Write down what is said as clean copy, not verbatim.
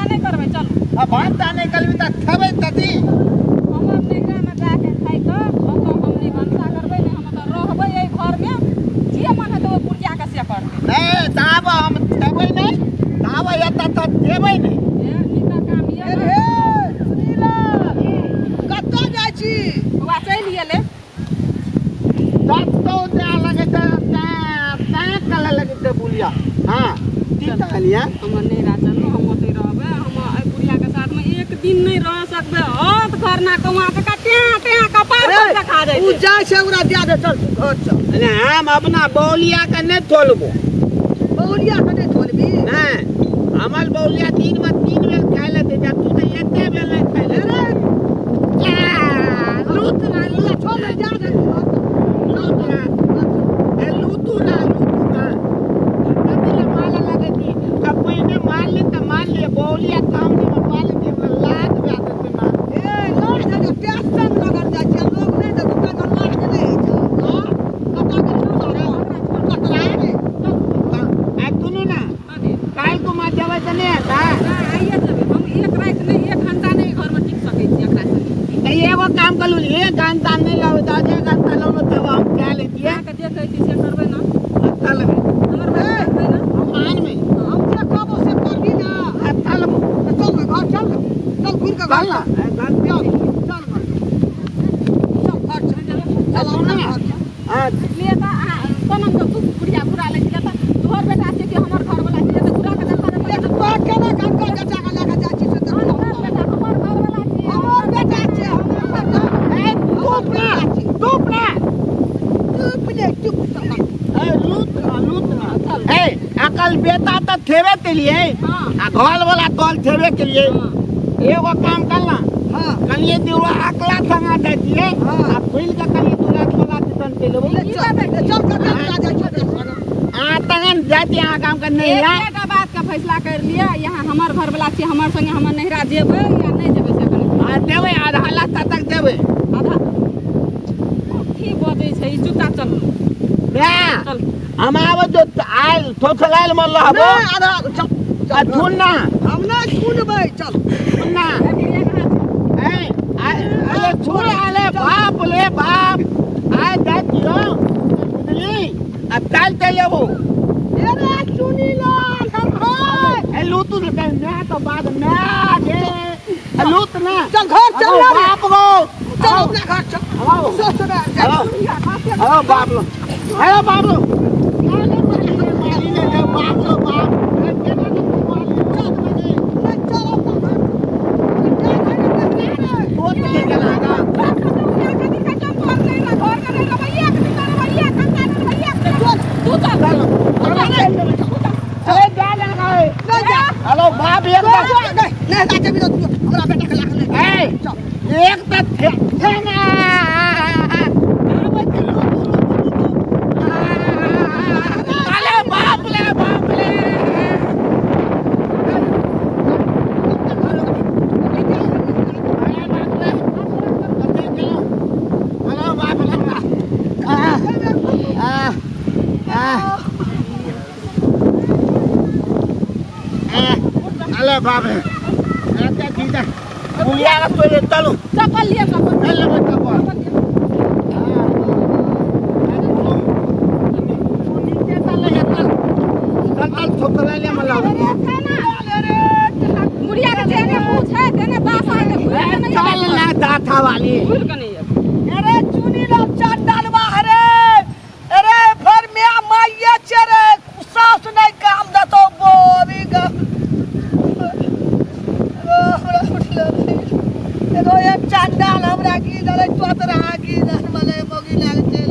नहीं करबे चल अब भांता नहीं कलवी त थबे तती हमर नेगरा में जाके खाइ क तो हमनी भंसा करबे नहीं हम त रहबे ए घर में जे मन है तो पुरजा के से करबे नहीं दाब हम थबे नहीं दाब या त देबे नहीं ए निका काम ये ए सुनीला कत्तो जाइ छी हुआ चल ले तो त्या लगे त कल लगे त बुलिया हां ठीक कहलिया हमर नेगरा चलो हम ओते रहबे हम ए पुरिया के साथ में एक दिन नहीं रह सकबे हाथ करना कमा के काटे कपार पर खा जाए उ जाइ छै ओकरा दे दे चल घर चल अरे हम अपना बौलिया के नहीं तोलबो बौलिया के नहीं थोलबी नहीं हमर बौलिया दिन में 3 बेर खाइ ले दे तू त एते बेर नहीं खाइ ले रे लूट ना ले छोड़ दे जा दे लूटना ए लूटना कभी माला लगे थी अब कोई ने मान ले त मान ले बौलिया काम में मान ले लात व्याद से ना ए लौट जा प्यास सन लगन जाइ छै लोग नहीं त दुकान लाट के नहीं छै हां कता के छोड़ रे कतरा रे आ सुनो ना काल को मा जावे त नहीं आता आइए जब हम एक रात नहीं 1 घंटा नहीं घर में टिक सकै छी एकरा संगे त एगो काम कलू एक घंटा नहीं लावे त 1 घंटा लानो तब हम क्या लेतिए के देखै छी से करबै ना अच्छा लगे हमर भाई करबै ना मान में हम जे कहबो से करबी ना अच्छा लगे चल घर चल चल घुर के चल ना चल चल घर चल चल सुनो ना हां ले ता तनम तो बुढ़िया बुरा ले लेता घर बेटा से कि हमर घर वाला छै त बुरा के देखा दे एक बात केना काम कर जा के लेके जाइ छी से तो हमर बेटा हमर घर वाला छै हमर बेटा छै हमर बेटा ए चुप ना चुप चल ए लूटना ए अकल बेटा त थेवे के लिए हां आ घर वाला कॉल थेवे के लिए एगो काम करना हां कलिए दिवा अकला संगा दे दिए हाँ। आ फूल के कलिए दूला छोला चिकन के लेबो चल कर जा छोटे आ तगन जाती आ काम करने एक या बेटा बात का फैसला कर लिया यहाँ हमर घर वाला छै हमर संगे हमर नहिरा जेबै या नहीं जेबै से कनी आ देवे आधा लाख तक देवे आधा की बजै छै ई चुपचाप चल बे चल हम आवे जो आल थोथलाल में रहबो आधा चल आ थुनना हम नहीं सुनबै चल थुनना ए अरे छोड़ आले बाप ले बाप आ जा दियो बुझली आ चल चलेबो अरे सुनी ला हम है ए लूटू ने मैं तो बाद में आगे लूट ना चल घर चल ना बाप गो चल अपना घर चल हेलो ससुर हेलो हेलो बाप लो हेलो बाप लो मारी ने के बाप लो बाप हेलो बाप एक नहीं जाके भी तो हमरा बेटा के लाख ले एक तक थे ना अरे बाप ले हेलो बाप हेलो बाप ऐसे ठीक है बुलिया का तो ले चलो चप्पल लिए चप्पल हेलो चप्पल नीचे चल ले चल छोकरा ले मला बुढ़िया के जेने पूछ है तेने बास आके चल ना दाथा वाली भूल के नहीं है अरे चुनी राम चाट डालवा अरे अरे फिर मैं माइया चरे सास नहीं काम दा तो बोबी का एगो एक चाट डाल हमरा की डाले तोतरा की डाल मले मोगी लाग छे